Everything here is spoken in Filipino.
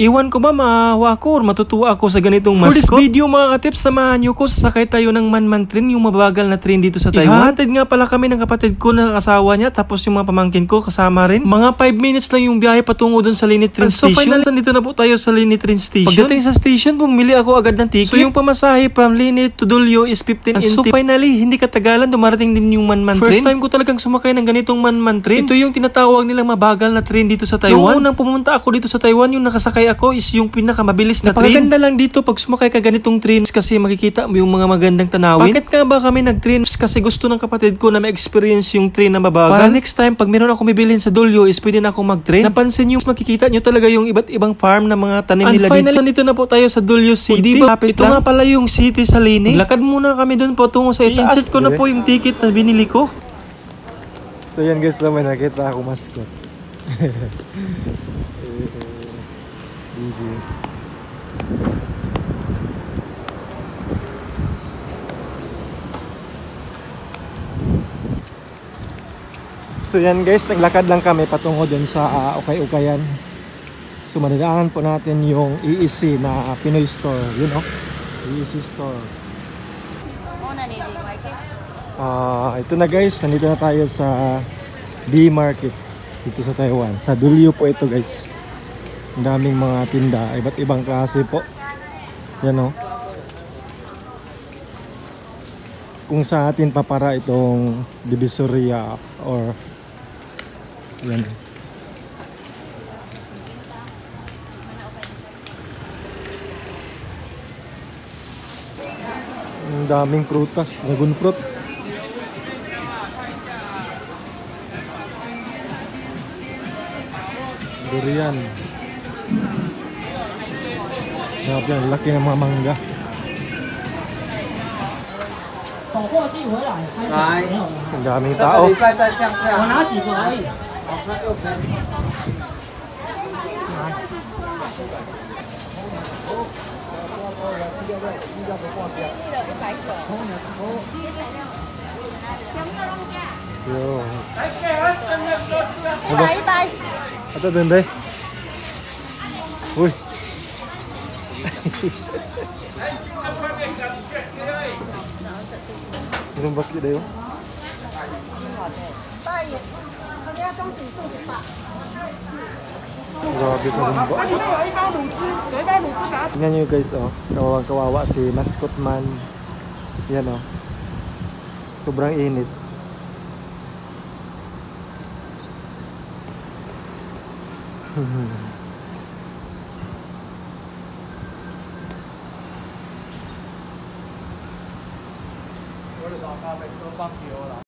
Iwan ko ba maawa ako or matutuwa ako sa ganitong mascot? For this video mga katips, samahan nyo ko, sasakay tayo ng man-man train, yung mabagal na train dito sa Taiwan. Ihatid nga pala kami ng kapatid ko na kasawa niya, tapos yung mga pamangkin ko kasama rin. Mga 5 minutes lang yung biyahe patungo dun sa Lini Train Station. So finally, nandito na po tayo sa Lini Train Station. Pagdating sa station, bumili ako agad ng ticket. So yung pamasahe from Lini to Dulyo is 15 NT. So finally, hindi katagalan, dumarating din yung man-man train. First time ko talagang sumakay ng ganitong man-man train. Ito yung tinatawag nilang mabagal na train dito sa Taiwan. Yung unang pumunta ako dito sa Taiwan, yung nakasakay ako is yung pinakamabilis na train. Napakaganda lang dito pag sumakay ka ganitong train kasi makikita mo yung mga magandang tanawin. Bakit nga ba kami nag-train? Kasi gusto ng kapatid ko na ma-experience yung train na mabagal. Para next time, pag meron ako bibilhin sa Dulyo is pwede na akong mag-train. Napansin nyo, makikita nyo talaga yung iba't ibang farm na mga tanim nila dito. And finally, dito na po tayo sa Dulyo City. Ito nga pala yung city sa Lini. Lakad muna kami doon po tungo sa itaas. Insert ko na po yung ticket na binili ko. So yan guys, naman nakita ako mascot. So yan guys, naglakad lang kami patungo dun sa Ukay-Ukayan. So madadaanan po natin yung EEC na Pinoy Store, yun oh, EEC Store. Ito na guys, nandito na tayo sa D-Market dito sa Taiwan. Sa Dulyo po ito guys. Ang daming mga tinda, iba't ibang klase po. Yan oh. Kung sa atin papara itong Divisoria or yan. Ang daming prutas, dragon fruit. Durian. Grabe, ang laki ng mga mangga. Ang daming tao. Yo. Ito dun deh. Uy. Ilang baki dayo? Grabe ka rin ba? Tingnan nyo guys oh, kawawang kawawa si mascot man. Yan oh, sobrang init.